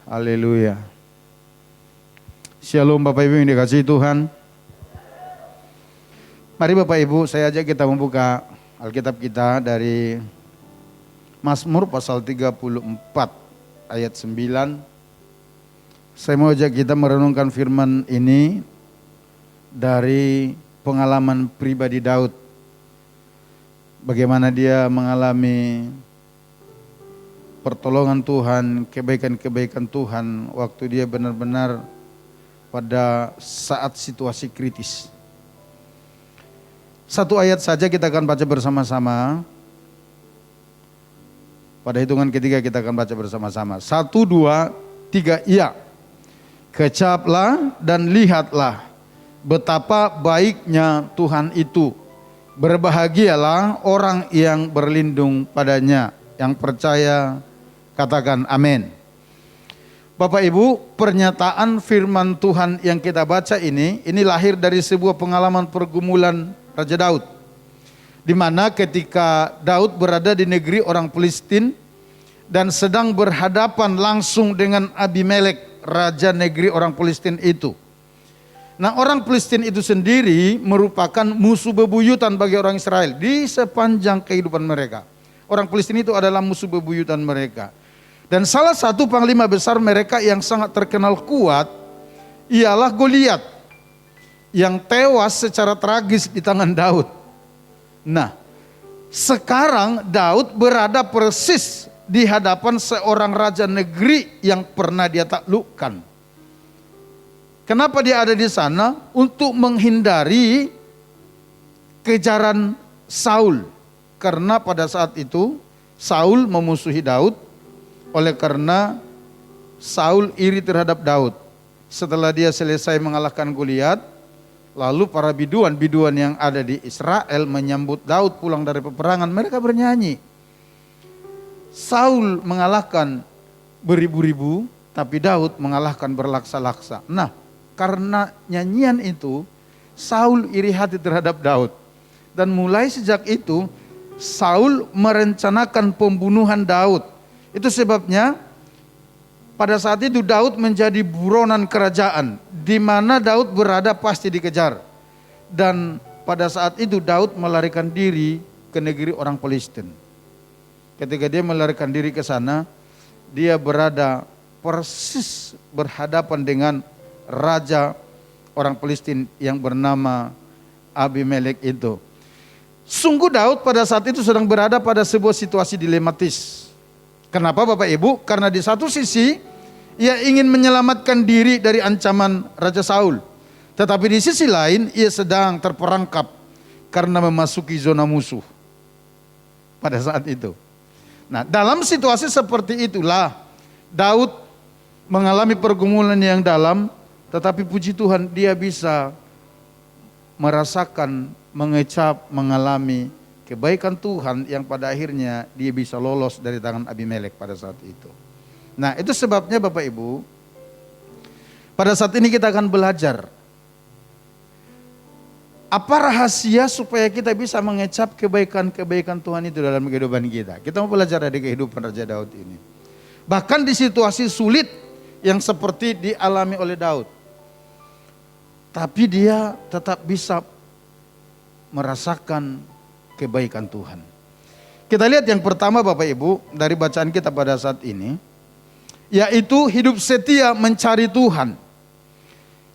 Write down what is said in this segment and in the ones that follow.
Haleluya. Shalom Bapak Ibu yang dikasihi Tuhan. Mari Bapak Ibu, saya ajak kita membuka Alkitab kita dari Mazmur pasal 34 ayat 9. Saya mau ajak kita merenungkan firman ini dari pengalaman pribadi Daud. Bagaimana dia mengalami pertolongan Tuhan, kebaikan-kebaikan Tuhan waktu dia benar-benar pada saat situasi kritis. Satu ayat saja kita akan baca bersama-sama. Pada hitungan ketiga kita akan baca bersama-sama. 1, 2, 3, iya. Kecaplah dan lihatlah betapa baiknya Tuhan itu. Berbahagialah orang yang berlindung padanya, yang percaya katakan amin. Bapak Ibu, pernyataan firman Tuhan yang kita baca ini lahir dari sebuah pengalaman pergumulan Raja Daud. Di mana ketika Daud berada di negeri orang Filistin dan sedang berhadapan langsung dengan Abimelek, raja negeri orang Filistin itu. Nah, orang Filistin itu sendiri merupakan musuh bebuyutan bagi orang Israel di sepanjang kehidupan mereka. Orang Filistin itu adalah musuh bebuyutan mereka. Dan salah satu panglima besar mereka yang sangat terkenal kuat ialah Goliat yang tewas secara tragis di tangan Daud. Nah, sekarang Daud berada persis di hadapan seorang raja negeri yang pernah dia taklukkan. Kenapa dia ada di sana? Untuk menghindari kejaran Saul. Karena pada saat itu Saul memusuhi Daud. Oleh karena Saul iri terhadap Daud. Setelah dia selesai mengalahkan Goliat, lalu para biduan yang ada di Israel menyambut Daud pulang dari peperangan. Mereka bernyanyi. Saul mengalahkan beribu-ribu, tapi Daud mengalahkan berlaksa-laksa. Nah, karena nyanyian itu, Saul iri hati terhadap Daud. Dan mulai sejak itu, Saul merencanakan pembunuhan Daud. Itu sebabnya pada saat itu Daud menjadi buronan kerajaan. Di mana Daud berada pasti dikejar. Dan pada saat itu Daud melarikan diri ke negeri orang Filistin. Ketika dia melarikan diri ke sana, dia berada persis berhadapan dengan raja orang Filistin yang bernama Abimelek itu. Sungguh Daud pada saat itu sedang berada pada sebuah situasi dilematis. Kenapa Bapak Ibu? Karena di satu sisi ia ingin menyelamatkan diri dari ancaman Raja Saul. Tetapi di sisi lain ia sedang terperangkap karena memasuki zona musuh pada saat itu. Nah, dalam situasi seperti itulah Daud mengalami pergumulan yang dalam. Tetapi puji Tuhan dia bisa merasakan, mengecap, mengalami kebaikan Tuhan yang pada akhirnya dia bisa lolos dari tangan Abimelek pada saat itu. Nah, itu sebabnya Bapak Ibu, pada saat ini kita akan belajar apa rahasia supaya kita bisa mengecap kebaikan-kebaikan Tuhan itu dalam kehidupan kita. Kita mau belajar dari kehidupan Raja Daud ini. Bahkan di situasi sulit yang seperti dialami oleh Daud. Tapi dia tetap bisa merasakan kebaikan Tuhan. Kita lihat yang pertama Bapak Ibu dari bacaan kita pada saat ini. Yaitu hidup setia mencari Tuhan.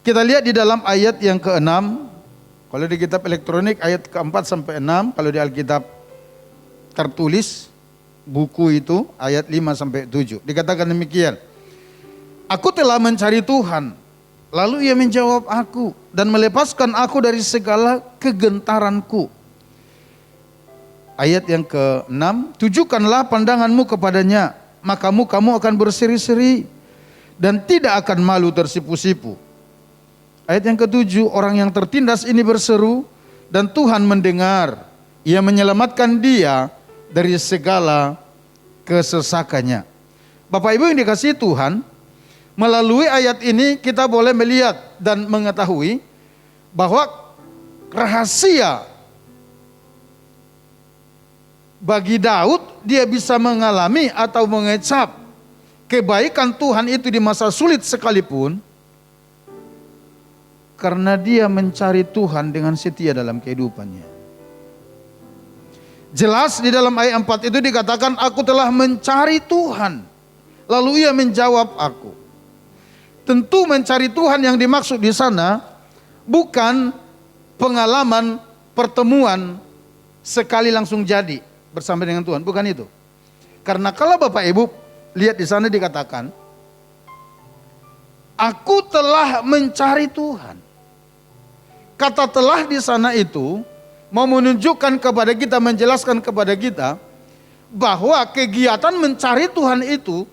Kita lihat di dalam ayat yang ke-6. Kalau di kitab elektronik ayat ke-4 sampai 6. Kalau di Alkitab tertulis buku itu ayat 5 sampai 7. Dikatakan demikian. Aku telah mencari Tuhan. Lalu ia menjawab aku dan melepaskan aku dari segala kegentaranku. Ayat yang ke-6, tujukanlah pandanganmu kepadanya, maka kamu akan berseri-seri dan tidak akan malu tersipu-sipu. Ayat yang ke-7, orang yang tertindas ini berseru dan Tuhan mendengar. Ia menyelamatkan dia dari segala kesesakannya. Bapak Ibu yang dikasihi Tuhan, melalui ayat ini kita boleh melihat dan mengetahui bahwa rahasia bagi Daud dia bisa mengalami atau mengecap kebaikan Tuhan itu di masa sulit sekalipun, karena dia mencari Tuhan dengan setia dalam kehidupannya. Jelas di dalam ayat 4 itu dikatakan, aku telah mencari Tuhan, lalu ia menjawab aku. Tentu mencari Tuhan yang dimaksud di sana bukan pengalaman pertemuan sekali langsung jadi bersama dengan Tuhan, bukan itu. Karena kalau Bapak Ibu lihat di sana dikatakan, aku telah mencari Tuhan. Kata telah di sana itu mau menunjukkan kepada kita, menjelaskan kepada kita bahwa kegiatan mencari Tuhan itu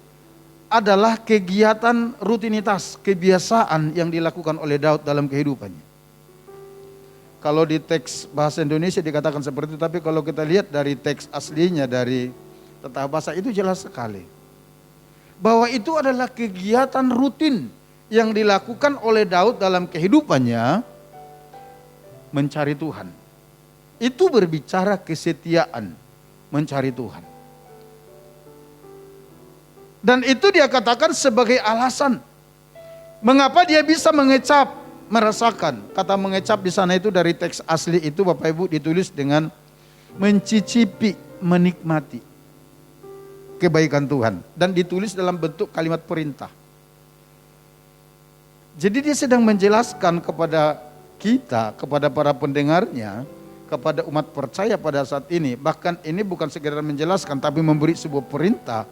adalah kegiatan rutinitas, kebiasaan yang dilakukan oleh Daud dalam kehidupannya. Kalau di teks bahasa Indonesia dikatakan seperti itu, tapi kalau kita lihat dari teks aslinya dari tata bahasa itu jelas sekali. Bahwa itu adalah kegiatan rutin yang dilakukan oleh Daud dalam kehidupannya mencari Tuhan. Itu berbicara kesetiaan mencari Tuhan. Dan itu dia katakan sebagai alasan mengapa dia bisa mengecap, merasakan. Kata mengecap di sana itu dari teks asli itu Bapak Ibu ditulis dengan mencicipi, menikmati kebaikan Tuhan. Dan ditulis dalam bentuk kalimat perintah. Jadi dia sedang menjelaskan kepada kita, kepada para pendengarnya, kepada umat percaya pada saat ini. Bahkan ini bukan sekedar menjelaskan tapi memberi sebuah perintah.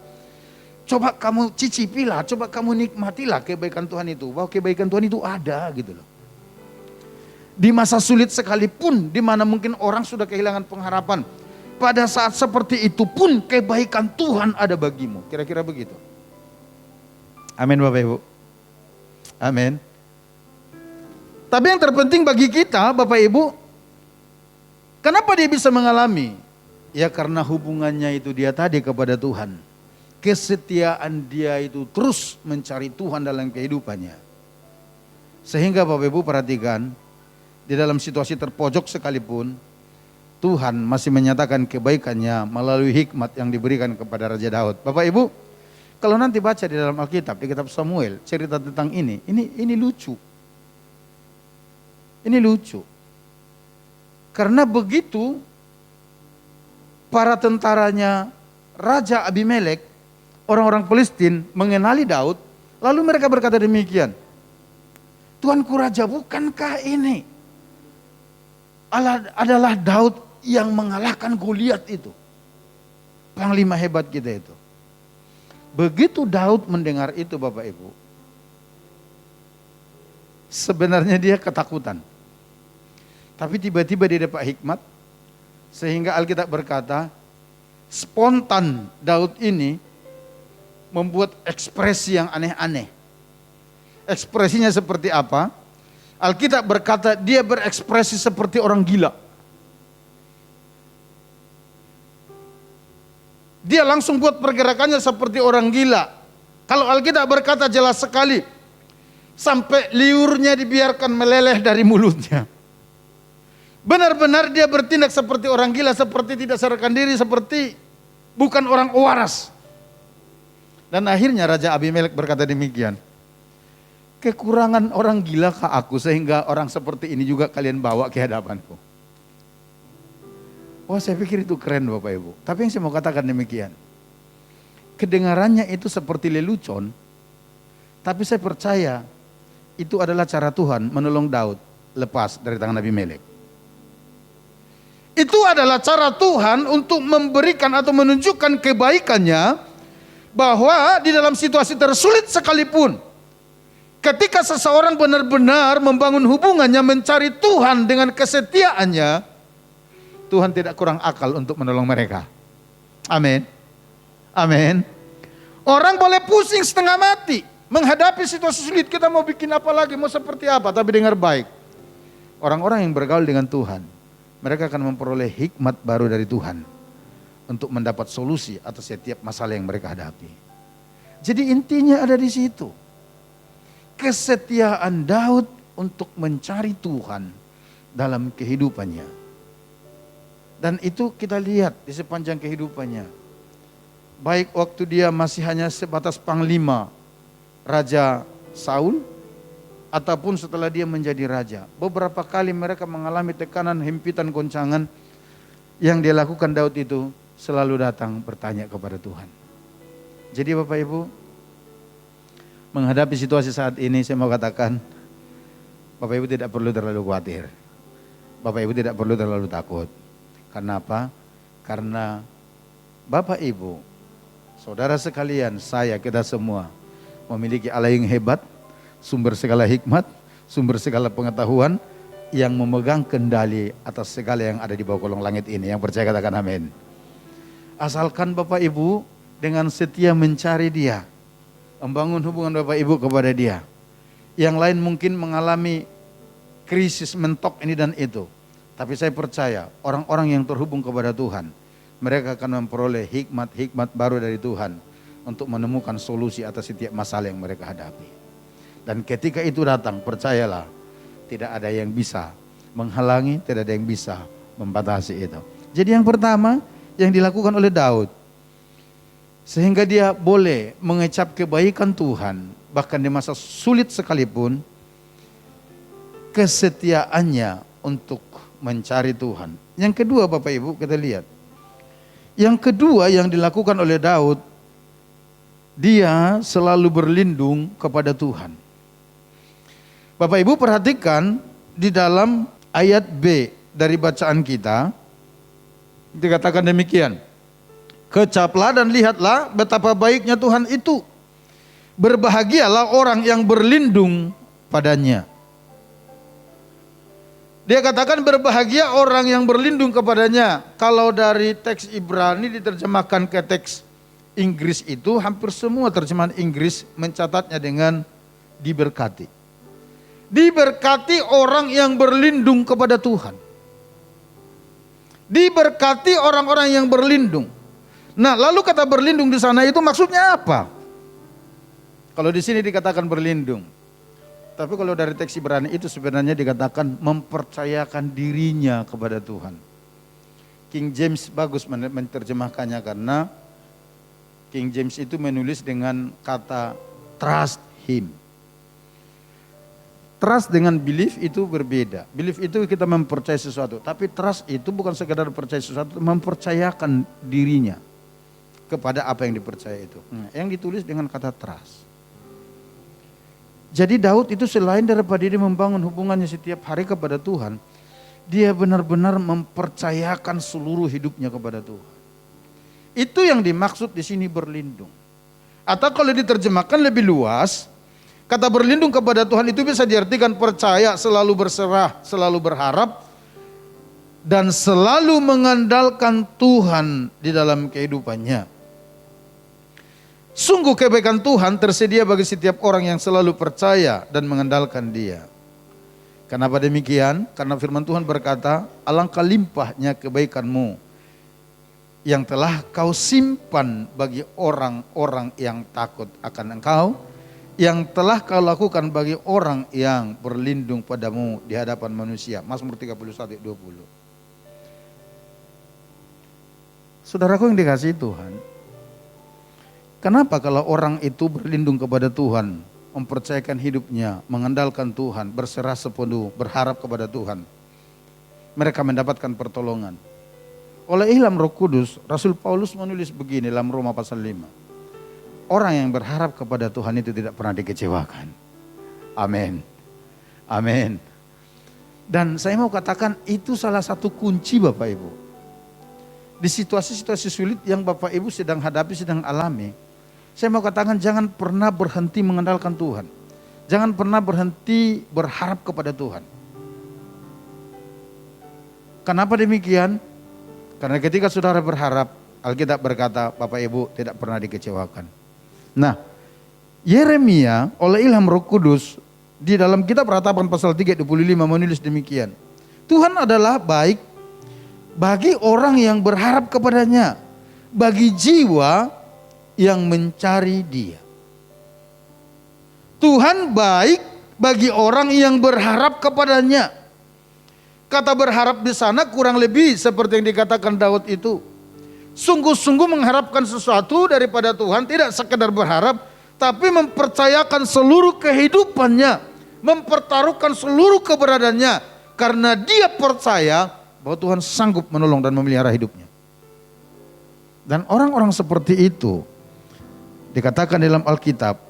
Coba kamu cicipilah, coba kamu nikmatilah kebaikan Tuhan itu. Bahwa kebaikan Tuhan itu ada gitu loh. Di masa sulit sekalipun, di mana mungkin orang sudah kehilangan pengharapan. Pada saat seperti itu pun kebaikan Tuhan ada bagimu. Kira-kira begitu. Amin Bapak Ibu. Amin. Tapi yang terpenting bagi kita Bapak Ibu, kenapa dia bisa mengalami? Ya karena hubungannya itu dia tadi kepada Tuhan. Kesetiaan dia itu terus mencari Tuhan dalam kehidupannya. Sehingga Bapak Ibu perhatikan, di dalam situasi terpojok sekalipun, Tuhan masih menyatakan kebaikannya melalui hikmat yang diberikan kepada Raja Daud. Bapak Ibu, kalau nanti baca di dalam Alkitab, di kitab Samuel, cerita tentang ini lucu. Ini lucu. Karena begitu para tentaranya Raja Abimelek, orang-orang Palestina mengenali Daud, lalu mereka berkata demikian, Tuanku Raja, bukankah ini adalah Daud yang mengalahkan Goliat itu? Panglima hebat kita itu. Begitu Daud mendengar itu Bapak Ibu, sebenarnya dia ketakutan. Tapi tiba-tiba dia dapat hikmat, sehingga Alkitab berkata, spontan Daud ini membuat ekspresi yang aneh-aneh. Ekspresinya seperti apa? Alkitab berkata dia berekspresi seperti orang gila. Dia langsung buat pergerakannya seperti orang gila. Kalau Alkitab berkata jelas sekali, sampai liurnya dibiarkan meleleh dari mulutnya. Benar-benar dia bertindak seperti orang gila, seperti tidak sadarkan diri, seperti bukan orang waras. Dan akhirnya Raja Abimelek berkata demikian, kekurangan orang gila kah aku sehingga orang seperti ini juga kalian bawa ke hadapanku. Wah, saya pikir itu keren Bapak Ibu. Tapi yang saya mau katakan demikian, kedengarannya itu seperti lelucon, tapi saya percaya itu adalah cara Tuhan menolong Daud lepas dari tangan Abimelek. Itu adalah cara Tuhan untuk memberikan atau menunjukkan kebaikannya, bahwa di dalam situasi tersulit sekalipun, ketika seseorang benar-benar membangun hubungannya, mencari Tuhan dengan kesetiaannya, Tuhan tidak kurang akal untuk menolong mereka. Amin. Amin. Orang boleh pusing setengah mati menghadapi situasi sulit. Kita mau bikin apa lagi, mau seperti apa? Tapi dengar baik, orang-orang yang bergaul dengan Tuhan, mereka akan memperoleh hikmat baru dari Tuhan untuk mendapat solusi atas setiap masalah yang mereka hadapi. Jadi intinya ada di situ. Kesetiaan Daud untuk mencari Tuhan dalam kehidupannya. Dan itu kita lihat di sepanjang kehidupannya. baik waktu dia masih hanya sebatas panglima Raja Saul, ataupun setelah dia menjadi raja. Beberapa kali mereka mengalami tekanan, himpitan, goncangan. Yang dia lakukan Daud itu selalu datang bertanya kepada Tuhan. Jadi Bapak Ibu, menghadapi situasi saat ini saya mau katakan, Bapak Ibu tidak perlu terlalu khawatir. Bapak Ibu tidak perlu terlalu takut. Karena apa? Karena Bapak Ibu, saudara sekalian, saya, kita semua memiliki Allah yang hebat, sumber segala hikmat, sumber segala pengetahuan, yang memegang kendali atas segala yang ada di bawah kolong langit ini. Yang percaya katakan amin. Asalkan Bapak Ibu dengan setia mencari Dia, membangun hubungan Bapak Ibu kepada Dia. Yang lain mungkin mengalami krisis mentok ini dan itu. Tapi saya percaya orang-orang yang terhubung kepada Tuhan, mereka akan memperoleh hikmat-hikmat baru dari Tuhan untuk menemukan solusi atas setiap masalah yang mereka hadapi. Dan ketika itu datang, percayalah, tidak ada yang bisa menghalangi, tidak ada yang bisa membatasi itu. Jadi yang pertama yang dilakukan oleh Daud, sehingga dia boleh mengecap kebaikan Tuhan, bahkan di masa sulit sekalipun, kesetiaannya untuk mencari Tuhan. Yang kedua Bapak Ibu, kita lihat. Yang kedua yang dilakukan oleh Daud, dia selalu berlindung kepada Tuhan. Bapak Ibu perhatikan di dalam ayat B dari bacaan kita, dikatakan demikian. Kecaplah dan lihatlah betapa baiknya Tuhan itu. Berbahagialah orang yang berlindung padanya. Dia katakan berbahagia orang yang berlindung kepadanya. Kalau dari teks Ibrani diterjemahkan ke teks Inggris itu, hampir semua terjemahan Inggris mencatatnya dengan diberkati. Diberkati orang yang berlindung kepada Tuhan. Diberkati orang-orang yang berlindung. Nah, lalu kata berlindung di sana itu maksudnya apa? Kalau di sini dikatakan berlindung. Tapi kalau dari teks Ibrani itu sebenarnya dikatakan mempercayakan dirinya kepada Tuhan. King James bagus menerjemahkannya karena King James itu menulis dengan kata trust him. Trust dengan belief itu berbeda. Belief itu kita mempercayai sesuatu. Tapi trust itu bukan sekedar percaya sesuatu, mempercayakan dirinya kepada apa yang dipercaya itu. Yang ditulis dengan kata trust. Jadi Daud itu selain daripada dia membangun hubungannya setiap hari kepada Tuhan, dia benar-benar mempercayakan seluruh hidupnya kepada Tuhan. Itu yang dimaksud di sini berlindung. Atau kalau diterjemahkan lebih luas, kata berlindung kepada Tuhan itu bisa diartikan percaya, selalu berserah, selalu berharap, dan selalu mengandalkan Tuhan di dalam kehidupannya. Sungguh kebaikan Tuhan tersedia bagi setiap orang yang selalu percaya dan mengandalkan Dia. Kenapa demikian? Karena firman Tuhan berkata, alangkah limpahnya kebaikan-Mu yang telah Kau simpan bagi orang-orang yang takut akan Engkau, yang telah Kau lakukan bagi orang yang berlindung padamu di hadapan manusia. Mazmur 31:20. Saudaraku yang dikasihi Tuhan, kenapa kalau orang itu berlindung kepada Tuhan, mempercayakan hidupnya, mengandalkan Tuhan, berserah sepenuh, berharap kepada Tuhan, mereka mendapatkan pertolongan? Oleh ilham Roh Kudus, Rasul Paulus menulis begini dalam Roma pasal 5. Orang yang berharap kepada Tuhan itu tidak pernah dikecewakan. Amin. Amin. Dan saya mau katakan itu salah satu kunci Bapak Ibu. Di situasi-situasi sulit yang Bapak Ibu sedang hadapi, sedang alami, saya mau katakan jangan pernah berhenti mengandalkan Tuhan. Jangan pernah berhenti berharap kepada Tuhan. Kenapa demikian? Karena ketika saudara berharap, Alkitab berkata Bapak Ibu tidak pernah dikecewakan. Nah, Yeremia oleh ilham Roh Kudus di dalam kitab Ratapan pasal 3:25 menulis demikian. Tuhan adalah baik bagi orang yang berharap kepadanya, bagi jiwa yang mencari Dia. Tuhan baik bagi orang yang berharap kepadanya. Kata berharap di sana kurang lebih seperti yang dikatakan Daud itu. sungguh-sungguh mengharapkan sesuatu daripada Tuhan, tidak sekedar berharap, tapi mempercayakan seluruh kehidupannya, mempertaruhkan seluruh keberadaannya, karena dia percaya bahwa Tuhan sanggup menolong dan memelihara hidupnya. Dan orang-orang seperti itu dikatakan dalam Alkitab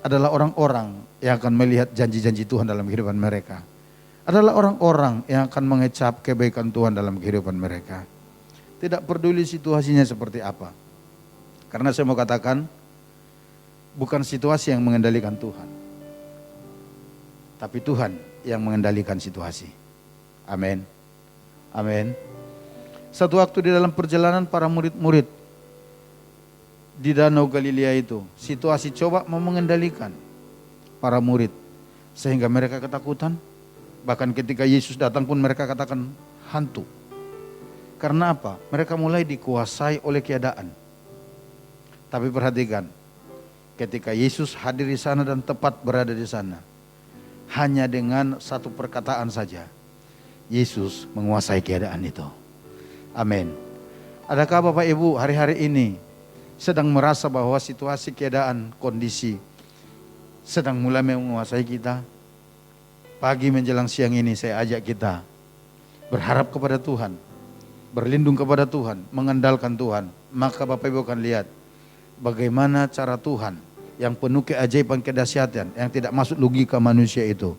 adalah orang-orang yang akan melihat janji-janji Tuhan dalam kehidupan mereka. Adalah orang-orang yang akan mengecap kebaikan Tuhan dalam kehidupan mereka. Tidak peduli situasinya seperti apa. Karena saya mau katakan, bukan situasi yang mengendalikan Tuhan, tapi Tuhan yang mengendalikan situasi. Amin. Amin. Satu waktu di dalam perjalanan para murid-murid di Danau Galilea itu, situasi coba mau mengendalikan para murid sehingga mereka ketakutan. Bahkan ketika Yesus datang pun mereka katakan hantu. Karena apa? Mereka mulai dikuasai oleh keadaan. Tapi perhatikan, ketika Yesus hadir di sana dan tepat berada di sana, hanya dengan satu perkataan saja, Yesus menguasai keadaan itu. Amin. Adakah Bapak Ibu hari-hari ini sedang merasa bahwa situasi, keadaan, kondisi sedang mulai menguasai kita? Pagi menjelang siang ini saya ajak kita berharap kepada Tuhan, berlindung kepada Tuhan, mengandalkan Tuhan. Maka Bapak Ibu akan lihat bagaimana cara Tuhan yang penuh keajaiban, kedahsyatan, yang tidak masuk logika manusia itu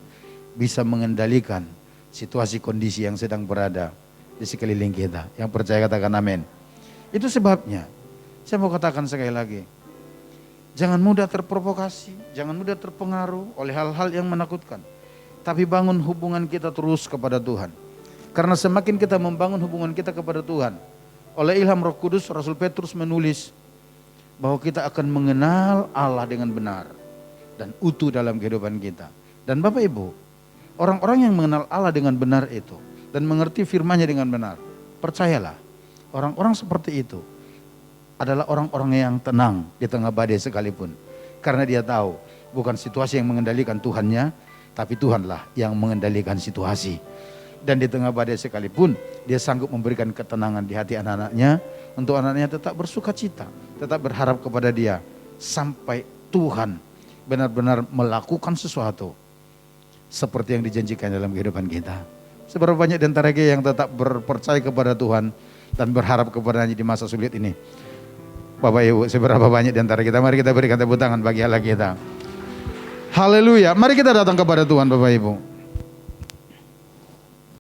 bisa mengendalikan situasi kondisi yang sedang berada di sekeliling kita. Yang percaya katakan amin. Itu sebabnya saya mau katakan sekali lagi, jangan mudah terprovokasi, jangan mudah terpengaruh oleh hal-hal yang menakutkan. Tapi bangun hubungan kita terus kepada Tuhan. Karena semakin kita membangun hubungan kita kepada Tuhan, oleh ilham Roh Kudus, Rasul Petrus menulis bahwa kita akan mengenal Allah dengan benar dan utuh dalam kehidupan kita. Dan Bapak Ibu, orang-orang yang mengenal Allah dengan benar itu dan mengerti firman-Nya dengan benar, percayalah, orang-orang seperti itu adalah orang-orang yang tenang di tengah badai sekalipun. Karena dia tahu bukan situasi yang mengendalikan Tuhannya, tapi Tuhanlah yang mengendalikan situasi. Dan di tengah badai sekalipun, dia sanggup memberikan ketenangan di hati anak-anaknya, untuk anak-anaknya tetap bersuka cita, tetap berharap kepada dia, sampai Tuhan benar-benar melakukan sesuatu seperti yang dijanjikan dalam kehidupan kita. Seberapa banyak di antara kita yang tetap berpercaya kepada Tuhan dan berharap kepada-Nya di masa sulit ini? Bapak Ibu, seberapa banyak di antara kita? Mari kita berikan tepuk tangan bagi Allah kita. Haleluya, mari kita datang kepada Tuhan Bapak Ibu.